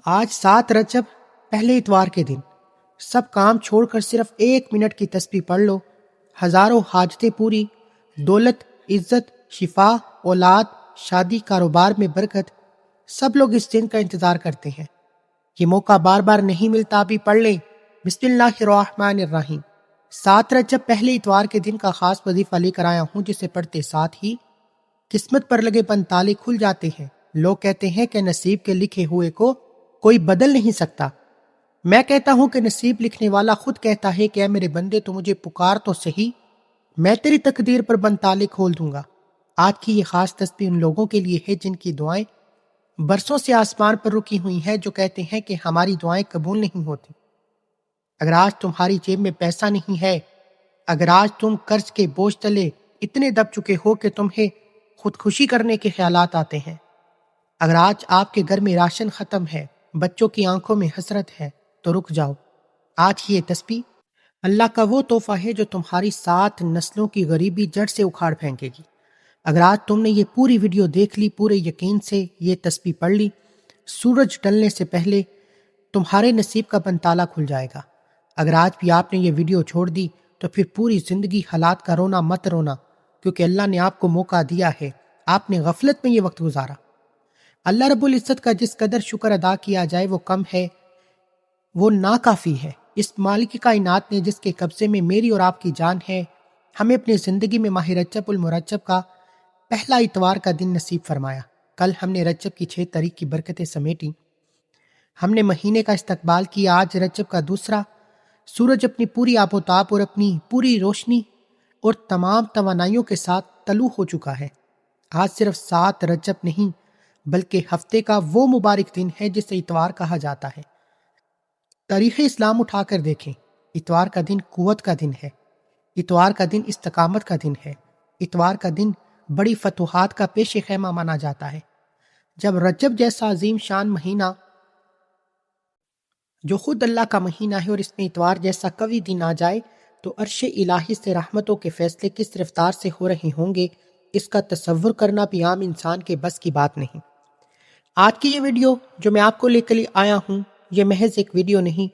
آج 7 رجب، پہلے اتوار کے دن۔ سب کام چھوڑ کر صرف 1 منٹ کی تسبیح پڑھ لو، ہزاروں حاجتیں پوری، دولت، عزت، شفا، اولاد، شادی، کاروبار میں برکت۔ سب لوگ اس دن کا انتظار کرتے ہیں۔ یہ موقع بار بار نہیں ملتا، ابھی پڑھ لیں۔ بسم اللہ الرحمن الرحیم۔ 7 رجب پہلے اتوار کے دن کا خاص وظیفہ لے کر آیا ہوں، جسے پڑھتے ساتھ ہی قسمت پر لگے بند تالے کھل جاتے ہیں۔ لوگ کہتے ہیں کہ نصیب کے لکھے ہوئے کو کوئی بدل نہیں سکتا۔ میں کہتا ہوں کہ نصیب لکھنے والا خود کہتا ہے کہ اے میرے بندے، تو مجھے پکار تو صحیح، میں تیری تقدیر پر بند تالے کھول دوں گا۔ آج کی یہ خاص تسبیح ان لوگوں کے لیے ہے جن کی دعائیں برسوں سے آسمان پر رکی ہوئی ہیں، جو کہتے ہیں کہ ہماری دعائیں قبول نہیں ہوتی۔ اگر آج تمہاری جیب میں پیسہ نہیں ہے، اگر آج تم قرض کے بوجھ تلے اتنے دب چکے ہو کہ تمہیں خودکشی کرنے کے خیالات آتے ہیں، اگر آج آپ کے گھر میں راشن ختم ہے، بچوں کی آنکھوں میں حسرت ہے، تو رک جاؤ۔ آج کی یہ تسبیح اللہ کا وہ تحفہ ہے جو تمہاری 7 نسلوں کی غریبی جڑ سے اکھاڑ پھینکے گی۔ اگر آج تم نے یہ پوری ویڈیو دیکھ لی، پورے یقین سے یہ تسبیح پڑھ لی، سورج ڈلنے سے پہلے تمہارے نصیب کا بند تالا کھل جائے گا۔ اگر آج بھی آپ نے یہ ویڈیو چھوڑ دی تو پھر پوری زندگی حالات کا رونا مت رونا، کیونکہ اللہ نے آپ کو موقع دیا ہے، آپ نے غفلت میں یہ وقت گزارا۔ اللہ رب العزت کا جس قدر شکر ادا کیا جائے وہ کم ہے، وہ ناکافی ہے۔ اس مالک کائنات نے جس کے قبضے میں میری اور آپ کی جان ہے، ہمیں اپنی زندگی میں ماہ رجب المرجب کا پہلا اتوار کا دن نصیب فرمایا۔ کل ہم نے رجب کی 6 تاریخ کی برکتیں سمیٹی، ہم نے مہینے کا استقبال کیا۔ آج رجب کا دوسرا، سورج اپنی پوری آب و تاب اور اپنی پوری روشنی اور تمام توانائیوں کے ساتھ طلوع ہو چکا ہے۔ آج صرف 7 رجب نہیں بلکہ ہفتے کا وہ مبارک دن ہے جسے اتوار کہا جاتا ہے۔ تاریخ اسلام اٹھا کر دیکھیں، اتوار کا دن قوت کا دن ہے، اتوار کا دن استقامت کا دن ہے، اتوار کا دن بڑی فتوحات کا پیش خیمہ مانا جاتا ہے۔ جب رجب جیسا عظیم شان مہینہ جو خود اللہ کا مہینہ ہے اور اس میں اتوار جیسا قوی دن آ جائے تو عرش الہی سے رحمتوں کے فیصلے کس رفتار سے ہو رہے ہوں گے، اس کا تصور کرنا بھی عام انسان کے بس کی بات نہیں۔ آج کی یہ ویڈیو جو میں آپ کو لے کر آیا ہوں، یہ محض ایک ویڈیو نہیں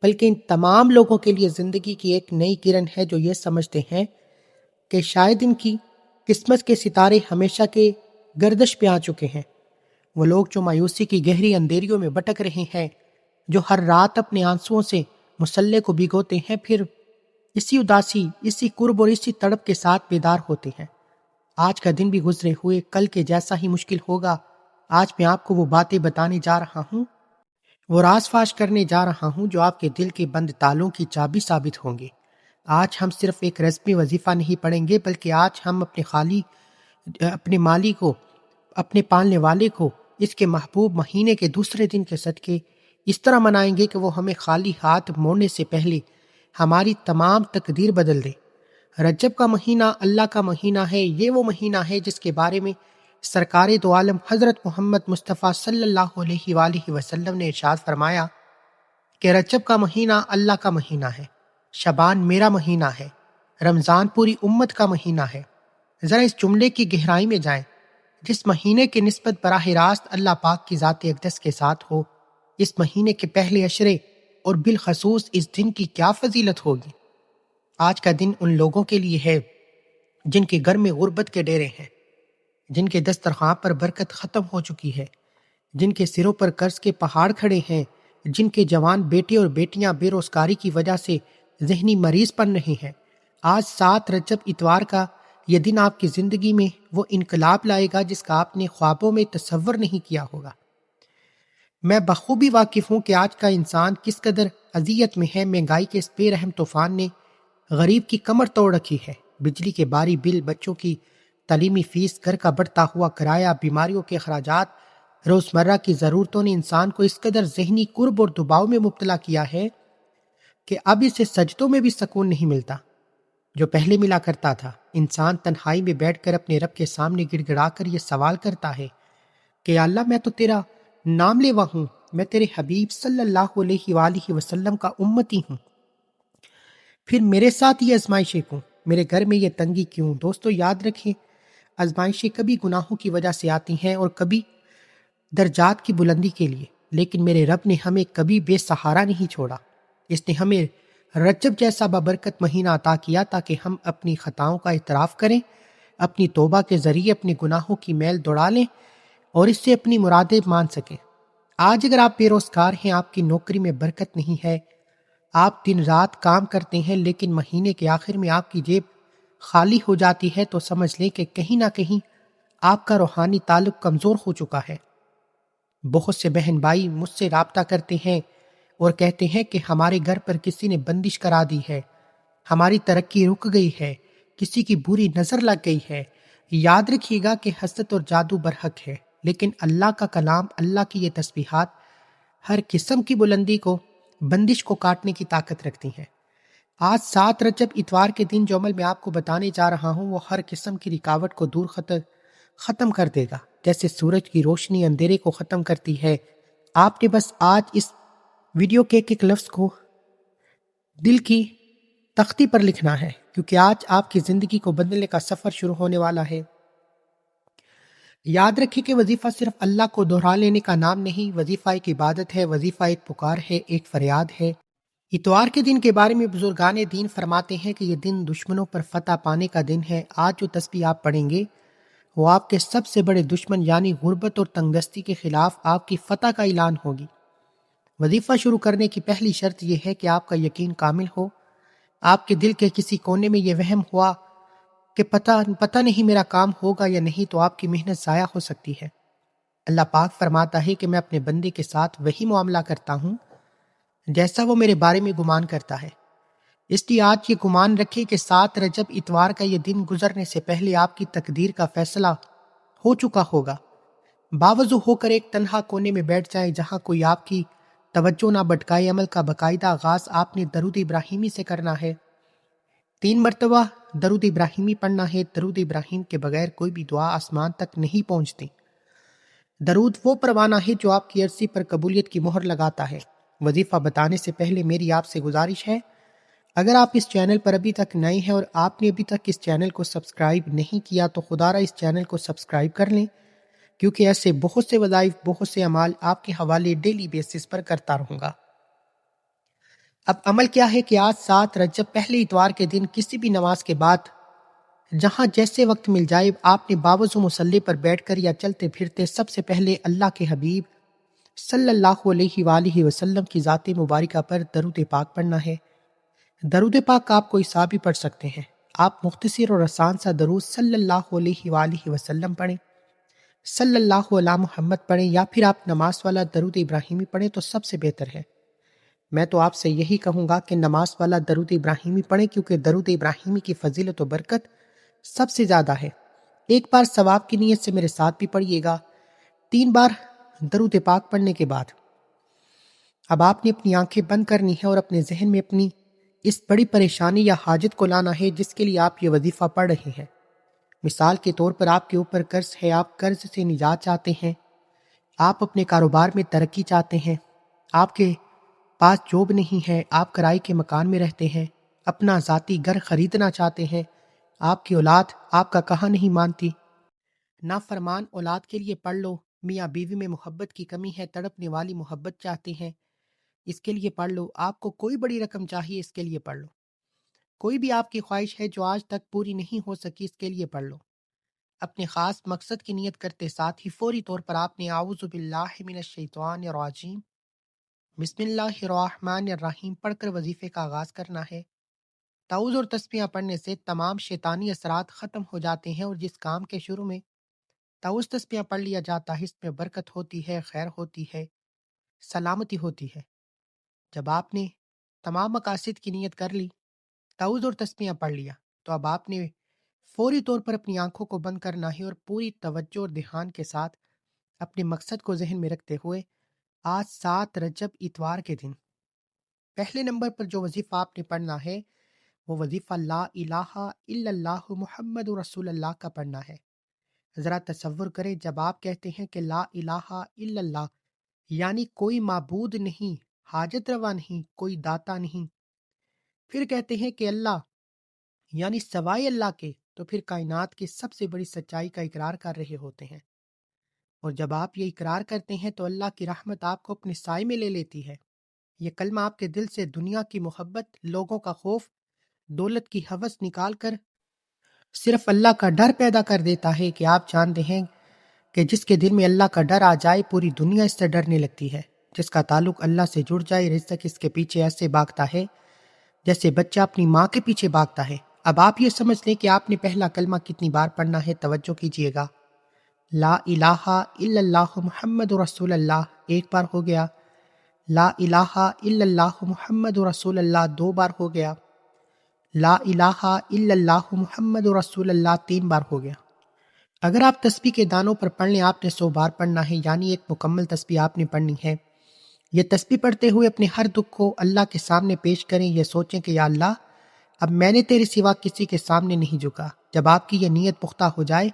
بلکہ ان تمام لوگوں کے لیے زندگی کی ایک نئی کرن ہے جو یہ سمجھتے ہیں کہ شاید ان کی قسمت کے ستارے ہمیشہ کے گردش پہ آ چکے ہیں۔ وہ لوگ جو مایوسی کی گہری اندھیریوں میں بھٹک رہے ہیں، جو ہر رات اپنے آنسوؤں سے مسلح کو بھگوتے ہیں، پھر اسی اداسی، اسی قرب اور اسی تڑپ کے ساتھ بیدار ہوتے ہیں۔ آج کا دن بھی گزرے ہوئے کل کے جیسا ہی مشکل ہوگا۔ آج میں آپ کو وہ باتیں بتانے جا رہا ہوں، وہ راز فاش کرنے جا رہا ہوں جو آپ کے دل کے بند تالوں کی چابی ثابت ہوں گے۔ آج ہم صرف ایک رسمی وظیفہ نہیں پڑھیں گے، بلکہ آج ہم اپنے مالی کو، اپنے پالنے والے کو اس کے محبوب مہینے کے دوسرے دن کے صدقے اس طرح منائیں گے کہ وہ ہمیں خالی ہاتھ موڑنے سے پہلے ہماری تمام تقدیر بدل دے۔ رجب کا مہینہ اللہ کا مہینہ ہے۔ یہ وہ مہینہ ہے جس کے بارے میں سرکار دو عالم حضرت محمد مصطفیٰ صلی اللہ علیہ وآلہ وسلم نے ارشاد فرمایا کہ رجب کا مہینہ اللہ کا مہینہ ہے، شعبان میرا مہینہ ہے، رمضان پوری امت کا مہینہ ہے۔ ذرا اس جملے کی گہرائی میں جائیں۔ جس مہینے کی نسبت براہ راست اللہ پاک کی ذات اقدس کے ساتھ ہو، اس مہینے کے پہلے عشرے اور بالخصوص اس دن کی کیا فضیلت ہوگی۔ آج کا دن ان لوگوں کے لیے ہے جن کے گھر میں غربت کے ڈیرے ہیں، جن کے دسترخوان پر برکت ختم ہو چکی ہے، جن کے سروں پر قرض کے پہاڑ کھڑے ہیں، جن کے جوان بیٹے اور بیٹیاں بے روزگاری کی وجہ سے ذہنی مریض بن رہے ہیں۔ آج 7 رجب اتوار کا یہ دن آپ کی زندگی میں وہ انقلاب لائے گا جس کا آپ نے خوابوں میں تصور نہیں کیا ہوگا۔ میں بخوبی واقف ہوں کہ آج کا انسان کس قدر اذیت میں ہے۔ مہنگائی کے اس بے رحم طوفان نے غریب کی کمر توڑ رکھی ہے۔ بجلی کے باری بل، بچوں کی تعلیمی فیس، گھر کا بڑھتا ہوا کرایہ، بیماریوں کے اخراجات، روزمرہ کی ضرورتوں نے انسان کو اس قدر ذہنی کرب اور دباؤ میں مبتلا کیا ہے کہ اب اسے سجدوں میں بھی سکون نہیں ملتا جو پہلے ملا کرتا تھا۔ انسان تنہائی میں بیٹھ کر اپنے رب کے سامنے گڑ گڑا کر یہ سوال کرتا ہے کہ اللہ، میں تو تیرا نام لیوا ہوں، میں تیرے حبیب صلی اللہ علیہ وآلہ وسلم کا امتی ہوں، پھر میرے ساتھ یہ آزمائشیں کیوں، میرے گھر میں یہ تنگی کیوں؟ دوستو یاد رکھیں، آزمائشیں کبھی گناہوں کی وجہ سے آتی ہیں اور کبھی درجات کی بلندی کے لیے۔ لیکن میرے رب نے ہمیں کبھی بے سہارا نہیں چھوڑا۔ اس نے ہمیں رجب جیسا بابرکت مہینہ عطا کیا تاکہ ہم اپنی خطاؤں کا اعتراف کریں، اپنی توبہ کے ذریعے اپنے گناہوں کی میل دوڑا لیں اور اس سے اپنی مرادیں مان سکیں۔ آج اگر آپ بے روزگار ہیں، آپ کی نوکری میں برکت نہیں ہے، آپ دن رات کام کرتے ہیں لیکن مہینے کے آخر میں آپ کی جیب خالی ہو جاتی ہے، تو سمجھ لیں کہ کہیں نہ کہیں آپ کا روحانی تعلق کمزور ہو چکا ہے۔ بہت سے بہن بھائی مجھ سے رابطہ کرتے ہیں اور کہتے ہیں کہ ہمارے گھر پر کسی نے بندش کرا دی ہے، ہماری ترقی رک گئی ہے، کسی کی بری نظر لگ گئی ہے۔ یاد رکھیے گا کہ حسد اور جادو برحق ہے، لیکن اللہ کا کلام، اللہ کی یہ تسبیحات ہر قسم کی بلندی کو، بندش کو کاٹنے کی طاقت رکھتی ہیں۔ آج 7 رجب اتوار کے دن جو عمل میں آپ کو بتانے جا رہا ہوں وہ ہر قسم کی رکاوٹ کو دور ختم کر دے گا، جیسے سورج کی روشنی اندھیرے کو ختم کرتی ہے۔ آپ نے بس آج اس ویڈیو کے ایک لفظ کو دل کی تختی پر لکھنا ہے، کیونکہ آج آپ کی زندگی کو بدلنے کا سفر شروع ہونے والا ہے۔ یاد رکھیں کہ وظیفہ صرف اللہ کو دہرا لینے کا نام نہیں، وظیفہ ایک عبادت ہے، وظیفہ ایک پکار ہے، ایک فریاد ہے۔ اتوار کے دن کے بارے میں بزرگان دین فرماتے ہیں کہ یہ دن دشمنوں پر فتح پانے کا دن ہے۔ آج جو تسبیح آپ پڑھیں گے وہ آپ کے سب سے بڑے دشمن یعنی غربت اور تنگ دستی کے خلاف آپ کی فتح کا اعلان ہوگی۔ وظیفہ شروع کرنے کی پہلی شرط یہ ہے کہ آپ کا یقین کامل ہو۔ آپ کے دل کے کسی کونے میں یہ وہم ہوا کہ پتہ نہیں میرا کام ہوگا یا نہیں، تو آپ کی محنت ضائع ہو سکتی ہے۔ اللہ پاک فرماتا ہے کہ میں اپنے بندے کے ساتھ وہی معاملہ کرتا ہوں جیسا وہ میرے بارے میں گمان کرتا ہے۔ اس لیے آج یہ گمان رکھے کہ 7 رجب اتوار کا یہ دن گزرنے سے پہلے آپ کی تقدیر کا فیصلہ ہو چکا ہوگا۔ باوضو ہو کر ایک تنہا کونے میں بیٹھ جائیں جہاں کوئی آپ کی توجہ نہ بھٹکائے۔ عمل کا باقاعدہ آغاز آپ نے درود ابراہیمی سے کرنا ہے۔ 3 مرتبہ درود ابراہیمی پڑھنا ہے۔ درود ابراہیم کے بغیر کوئی بھی دعا آسمان تک نہیں پہنچتی۔ درود وہ پروانہ ہے جو آپ کی عرضی پر قبولیت کی مہر لگاتا ہے۔ وظیفہ بتانے سے پہلے میری آپ سے گزارش ہے، اگر آپ اس چینل پر ابھی تک نئے ہیں اور آپ نے ابھی تک اس چینل کو سبسکرائب نہیں کیا تو خدا را اس چینل کو سبسکرائب کر لیں، کیونکہ ایسے بہت سے وظائف، بہت سے اعمال آپ کے حوالے ڈیلی بیسس پر کرتا رہوں گا۔ اب عمل کیا ہے کہ آج 7 رجب پہلے اتوار کے دن کسی بھی نماز کے بعد جہاں جیسے وقت مل جائے، آپ نے باوضو مصلی پر بیٹھ کر یا چلتے پھرتے سب سے پہلے اللہ کے حبیب صلی اللہ علیہ وآلہ وسلم کی ذات مبارکہ پر درود پاک پڑھنا ہے۔ درود پاک آپ کوئی سا بھی پڑھ سکتے ہیں۔ آپ مختصر اور آسان سا درود صلی اللہ علیہ وآلہ وسلم پڑھیں، صلی اللہ علی محمد پڑھیں، یا پھر آپ نماز والا درود ابراہیمی پڑھیں تو سب سے بہتر ہے۔ میں تو آپ سے یہی کہوں گا کہ نماز والا درود ابراہیمی پڑھیں، کیونکہ درود ابراہیمی کی فضیلت و برکت سب سے زیادہ ہے۔ ایک بار ثواب کی نیت سے میرے ساتھ بھی پڑھیے گا۔ 3 بار درود پاک پڑھنے کے بعد اب آپ نے اپنی آنکھیں بند کرنی ہے اور اپنے ذہن میں اپنی اس بڑی پریشانی یا حاجت کو لانا ہے جس کے لیے آپ یہ وظیفہ پڑھ رہے ہیں۔ مثال کے طور پر آپ کے اوپر قرض ہے، آپ قرض سے نجات چاہتے ہیں، آپ اپنے کاروبار میں ترقی چاہتے ہیں، آپ کے پاس جاب نہیں ہے، آپ کرائے کے مکان میں رہتے ہیں، اپنا ذاتی گھر خریدنا چاہتے ہیں، آپ کی اولاد آپ کا کہا نہیں مانتی، نافرمان اولاد کے لیے پڑھ لو، میاں بیوی میں محبت کی کمی ہے، تڑپنے والی محبت چاہتے ہیں، اس کے لیے پڑھ لو، آپ کو کوئی بڑی رقم چاہیے، اس کے لیے پڑھ لو، کوئی بھی آپ کی خواہش ہے جو آج تک پوری نہیں ہو سکی، اس کے لیے پڑھ لو۔ اپنے خاص مقصد کی نیت کرتے ساتھ ہی فوری طور پر آپ نے اعوذ باللہ من الشیطان الرجیم بسم اللہ الرحمن الرحیم پڑھ کر وظیفے کا آغاز کرنا ہے۔ تعوذ اور تسبیحاں پڑھنے سے تمام شیطانی اثرات ختم ہو جاتے ہیں، اور جس کام کے شروع میں تعوذ تسبیحاں پڑھ لیا جاتا ہے اس میں برکت ہوتی ہے، خیر ہوتی ہے، سلامتی ہوتی ہے۔ جب آپ نے تمام مقاصد کی نیت کر لی، تعوذ اور تسبیحاں پڑھ لیا، تو اب آپ نے فوری طور پر اپنی آنکھوں کو بند کرنا ہے اور پوری توجہ اور دھیان کے ساتھ اپنے مقصد کو ذہن میں رکھتے ہوئے آج 7 رجب اتوار کے دن پہلے نمبر پر جو وظیفہ آپ نے پڑھنا ہے وہ وظیفہ لا الہ الا اللہ محمد رسول اللہ کا پڑھنا ہے۔ ذرا تصور کریں، جب آپ کہتے ہیں کہ لا الہ الا اللہ یعنی کوئی معبود نہیں، حاجت روا نہیں، کوئی داتا نہیں، پھر کہتے ہیں کہ اللہ یعنی سوائے اللہ کے، تو پھر کائنات کی سب سے بڑی سچائی کا اقرار کر رہے ہوتے ہیں۔ اور جب آپ یہ اقرار کرتے ہیں تو اللہ کی رحمت آپ کو اپنے سائے میں لے لیتی ہے۔ یہ کلمہ آپ کے دل سے دنیا کی محبت، لوگوں کا خوف، دولت کی ہوس نکال کر صرف اللہ کا ڈر پیدا کر دیتا ہے کہ آپ جانتے ہیں کہ جس کے دل میں اللہ کا ڈر آ جائے پوری دنیا اس سے ڈرنے لگتی ہے۔ جس کا تعلق اللہ سے جڑ جائے رزق اس کے پیچھے ایسے بھاگتا ہے جیسے بچہ اپنی ماں کے پیچھے بھاگتا ہے۔ اب آپ یہ سمجھ لیں کہ آپ نے پہلا کلمہ کتنی بار پڑھنا ہے، توجہ کیجئے گا۔ لا الہ الا اللہ محمد رسول اللہ ایک بار ہو گیا، لا الہ الا اللہ محمد رسول اللہ دو بار ہو گیا، لا الہ الا اللہ محمد رسول اللہ تین بار ہو گیا۔ اگر آپ تسبیح کے دانوں پر پڑھ لیں، آپ نے 100 بار پڑھنا ہے، یعنی ایک مکمل تسبیح آپ نے پڑھنی ہے۔ یہ تسبیح پڑھتے ہوئے اپنے ہر دکھ کو اللہ کے سامنے پیش کریں، یہ سوچیں کہ یا اللہ اب میں نے تیرے سوا کسی کے سامنے نہیں جھکا۔ جب آپ کی یہ نیت پختہ ہو جائے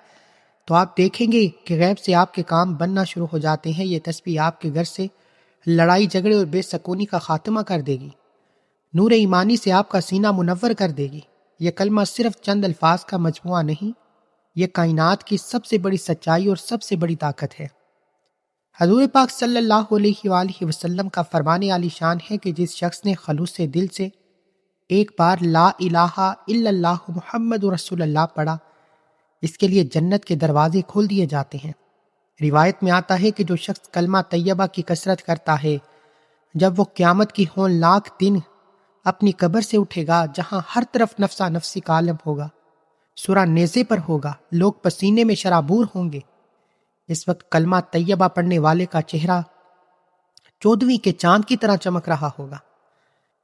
تو آپ دیکھیں گے کہ غیب سے آپ کے کام بننا شروع ہو جاتے ہیں۔ یہ تسبیح آپ کے گھر سے لڑائی جھگڑے اور بے سکونی کا خاتمہ کر دے گی، نور ایمانی سے آپ کا سینہ منور کر دے گی۔ یہ کلمہ صرف چند الفاظ کا مجموعہ نہیں، یہ کائنات کی سب سے بڑی سچائی اور سب سے بڑی طاقت ہے۔ حضور پاک صلی اللہ علیہ وآلہ وسلم کا فرمان عالی شان ہے کہ جس شخص نے خلوص دل سے ایک بار لا الہ الا اللہ محمد رسول اللہ پڑھا، اس کے لیے جنت کے دروازے کھول دیے جاتے ہیں۔ روایت میں آتا ہے کہ جو شخص کلمہ طیبہ کی کثرت کرتا ہے، جب وہ قیامت کی ہولناک دن اپنی قبر سے اٹھے گا جہاں ہر طرف نفسا نفسی کا عالم ہوگا، سورہ نیزے پر ہوگا، لوگ پسینے میں شرابور ہوں گے، اس وقت کلمہ طیبہ پڑھنے والے کا چہرہ 14ویں کے چاند کی طرح چمک رہا ہوگا۔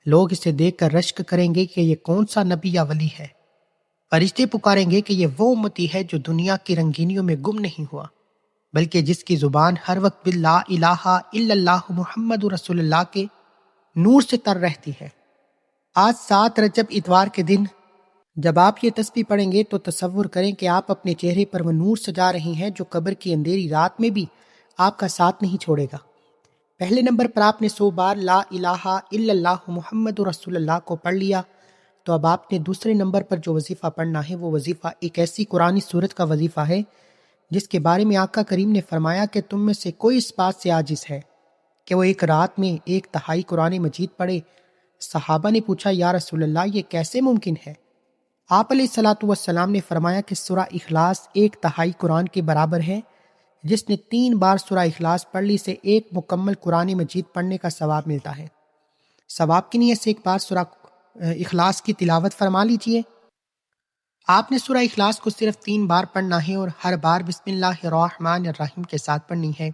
لوگ اسے دیکھ کر رشک کریں گے کہ یہ کون سا نبی یا ولی ہے۔ فرشتے پکاریں گے کہ یہ وہ امتی ہے جو دنیا کی رنگینیوں میں گم نہیں ہوا، بلکہ جس کی زبان ہر وقت لا الہ الا اللہ محمد رسول اللہ کے نور سے تر رہتی ہے۔ آج 7 رجب اتوار کے دن جب آپ یہ تسبیح پڑھیں گے تو تصور کریں کہ آپ اپنے چہرے پر وہ نور سجا رہی ہیں جو قبر کی اندھیری رات میں بھی آپ کا ساتھ نہیں چھوڑے گا۔ پہلے نمبر پر آپ نے 100 بار لا الہ الا اللہ محمد رسول اللہ کو پڑھ لیا، تو اب آپ نے دوسرے نمبر پر جو وظیفہ پڑھنا ہے وہ وظیفہ ایک ایسی قرآنی سورت کا وظیفہ ہے جس کے بارے میں آقا کریم نے فرمایا کہ تم میں سے کوئی اس بات سے عاجز ہے کہ وہ ایک رات میں 1/3 قرآن مجید پڑھے۔ صحابہ نے پوچھا یا رسول اللہ یہ کیسے ممکن ہے؟ آپ علیہ الصلاۃ والسلام نے فرمایا کہ سورہ اخلاص 1/3 قرآن کے برابر ہے۔ جس نے 3 بار سورہ اخلاص پڑھ لی سے ایک مکمل قرآن مجید پڑھنے کا ثواب ملتا ہے۔ ثواب کی نیت سے ایک بار سورہ اخلاص کی تلاوت فرما لیجئے۔ آپ نے سورہ اخلاص کو صرف 3 بار پڑھنا ہے اور ہر بار بسم اللہ الرحمن الرحیم کے ساتھ پڑھنی ہے۔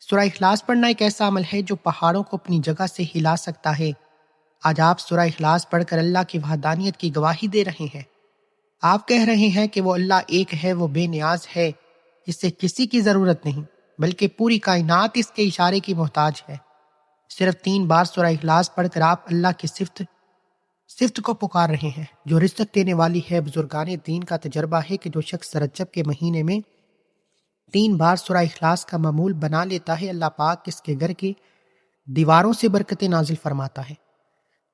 سورہ اخلاص پڑھنا ایک ایسا عمل ہے جو پہاڑوں کو اپنی جگہ سے ہلا سکتا ہے۔ آج آپ سورہ اخلاص پڑھ کر اللہ کی وحدانیت کی گواہی دے رہے ہیں۔ آپ کہہ رہے ہیں کہ وہ اللہ ایک ہے، وہ بے نیاز ہے، اس سے کسی کی ضرورت نہیں، بلکہ پوری کائنات اس کے اشارے کی محتاج ہے۔ صرف 3 بار سورہ اخلاص پڑھ کر آپ اللہ کی صفت کو پکار رہے ہیں جو رزق دینے والی ہے۔ بزرگان دین کا تجربہ ہے کہ جو شخص رجب کے مہینے میں 3 بار سورہ اخلاص کا معمول بنا لیتا ہے، اللہ پاک اس کے گھر کی دیواروں سے برکتیں نازل فرماتا ہے۔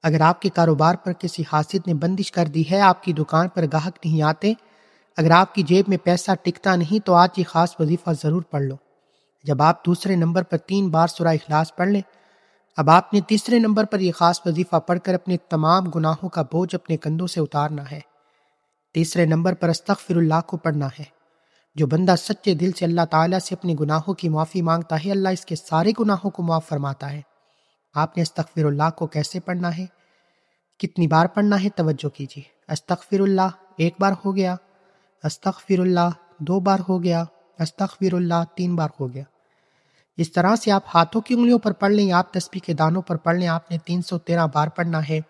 اگر آپ کے کاروبار پر کسی حاسد نے بندش کر دی ہے، آپ کی دکان پر گاہک نہیں آتے، اگر آپ کی جیب میں پیسہ ٹکتا نہیں، تو آج یہ خاص وظیفہ ضرور پڑھ لو۔ جب آپ دوسرے نمبر پر 3 بار سورہ اخلاص پڑھ لیں، اب آپ نے تیسرے نمبر پر یہ خاص وظیفہ پڑھ کر اپنے تمام گناہوں کا بوجھ اپنے کندھوں سے اتارنا ہے۔ تیسرے نمبر پر استغفر اللہ کو پڑھنا ہے۔ جو بندہ سچے دل سے اللہ تعالیٰ سے اپنے گناہوں کی معافی مانگتا ہے، اللہ اس کے سارے گناہوں کو معاف فرماتا ہے۔ آپ نے استغفر اللہ کو کیسے پڑھنا ہے، کتنی بار پڑھنا ہے، توجہ کیجیے۔ استغفر اللہ 1 بار ہو گیا، استغفر اللہ 2 بار ہو گیا، استغفر اللہ 3 بار ہو گیا۔ اس طرح سے آپ ہاتھوں کی انگلیوں پر پڑھ لیں، آپ تسبیح کے دانوں پر پڑھ لیں۔ آپ نے 313 بار پڑھنا ہے۔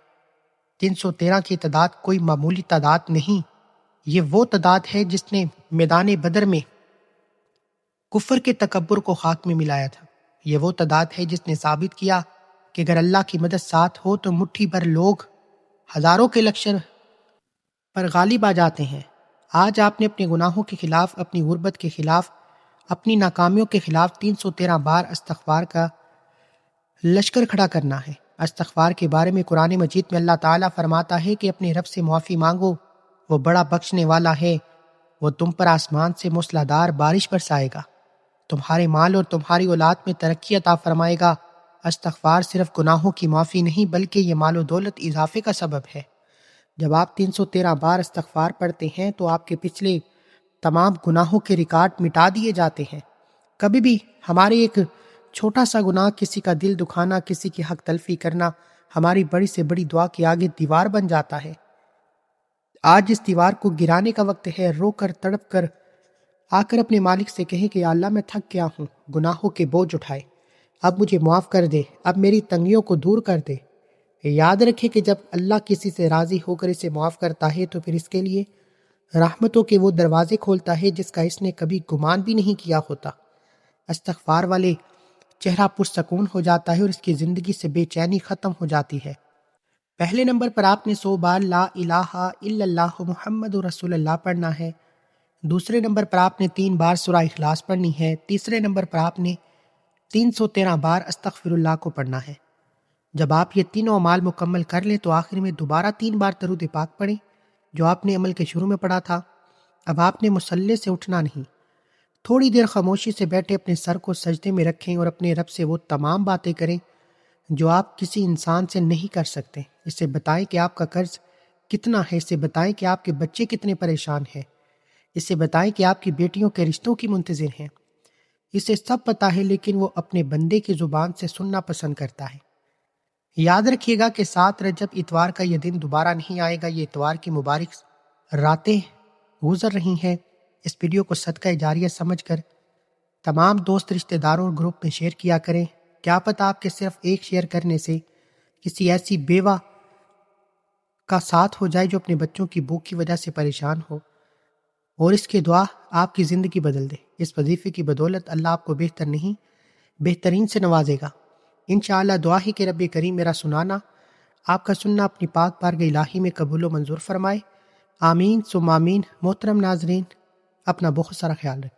313 کی تعداد کوئی معمولی تعداد نہیں، یہ وہ تعداد ہے جس نے میدان بدر میں کفر کے تکبر کو خاک میں ملایا تھا۔ یہ وہ تعداد ہے جس نے ثابت کیا کہ اگر اللہ کی مدد ساتھ ہو تو مٹھی بھر لوگ ہزاروں کے لشکر پر غالب آ جاتے ہیں۔ آج آپ نے اپنے گناہوں کے خلاف، اپنی غربت کے خلاف، اپنی ناکامیوں کے خلاف 313 بار استغفار کا لشکر کھڑا کرنا ہے۔ استغفار کے بارے میں قرآن مجید میں اللہ تعالیٰ فرماتا ہے کہ اپنے رب سے معافی مانگو، وہ بڑا بخشنے والا ہے، وہ تم پر آسمان سے موسلادھار بارش برسائے گا۔ تمہارے مال اور تمہاری اولاد میں ترقی عطا فرمائے گا۔ استغفار صرف گناہوں کی معافی نہیں بلکہ یہ مال و دولت اضافے کا سبب ہے۔ جب آپ 313 بار استغفار پڑھتے ہیں تو آپ کے پچھلے تمام گناہوں کے ریکارڈ مٹا دیے جاتے ہیں۔ کبھی بھی ہمارے ایک چھوٹا سا گناہ، کسی کا دل دکھانا، کسی کی حق تلفی کرنا، ہماری بڑی سے بڑی دعا کے آگے دیوار بن جاتا ہے۔ آج اس دیوار کو گرانے کا وقت ہے۔ رو کر تڑپ کر آ کر اپنے مالک سے کہیں کہ یا اللہ میں تھک گیا ہوں، گناہوں کے بوجھ اٹھائے، اب مجھے معاف کر دے، اب میری تنگیوں کو دور کر دے۔ یاد رکھے کہ جب اللہ کسی سے راضی ہو کر اسے معاف کرتا ہے تو پھر اس کے لیے رحمتوں کے وہ دروازے کھولتا ہے جس کا اس نے کبھی گمان بھی نہیں کیا ہوتا۔ استغفار والے چہرہ پرسکون ہو جاتا ہے اور اس کی زندگی سے بے چینی ختم ہو جاتی ہے۔ پہلے نمبر پر آپ نے 100 بار لا الہ الا اللہ محمد رسول اللہ پڑھنا ہے۔ دوسرے نمبر پر آپ نے 3 بار سورہ اخلاص پڑھنی ہے۔ تیسرے نمبر پر آپ نے 313 بار استغفر اللہ کو پڑھنا ہے۔ جب آپ یہ تینوں اعمال مکمل کر لیں تو آخر میں دوبارہ 3 بار درود پاک پڑھیں جو آپ نے عمل کے شروع میں پڑھا تھا۔ اب آپ نے مصلی سے اٹھنا نہیں، تھوڑی دیر خاموشی سے بیٹھے اپنے سر کو سجدے میں رکھیں اور اپنے رب سے وہ تمام باتیں کریں جو آپ کسی انسان سے نہیں کر سکتے۔ اسے بتائیں کہ آپ کا قرض کتنا ہے، اسے بتائیں کہ آپ کے بچے کتنے پریشان ہیں، اسے بتائیں کہ آپ کی بیٹیوں کے رشتوں کی منتظر ہیں۔ اسے سب پتہ ہے لیکن وہ اپنے بندے کی زبان سے سننا پسند کرتا ہے۔ یاد رکھیے گا کہ 7 رجب اتوار کا یہ دن دوبارہ نہیں آئے گا۔ یہ اتوار کی مبارک راتیں گزر رہی ہیں۔ اس ویڈیو کو صدقہ جاریہ سمجھ کر تمام دوست، رشتہ داروں اور گروپ میں شیئر کیا کریں۔ کیا پتہ آپ کے صرف ایک شیئر کرنے سے کسی ایسی بیوہ کا ساتھ ہو جائے جو اپنے بچوں کی بھوک کی وجہ سے پریشان ہو، اور اس کی دعا آپ کی زندگی بدل دے۔ اس وظیفے کی بدولت اللہ آپ کو بہتر نہیں بہترین سے نوازے گا۔ انشاءاللہ دعا ہے کہ رب کریم میرا سنانا، آپ کا سننا اپنی پاک بارگاہ الہی میں قبول و منظور فرمائے۔ آمین ثم آمین۔ محترم ناظرین، اپنا بہت سارا خیال رکھیں۔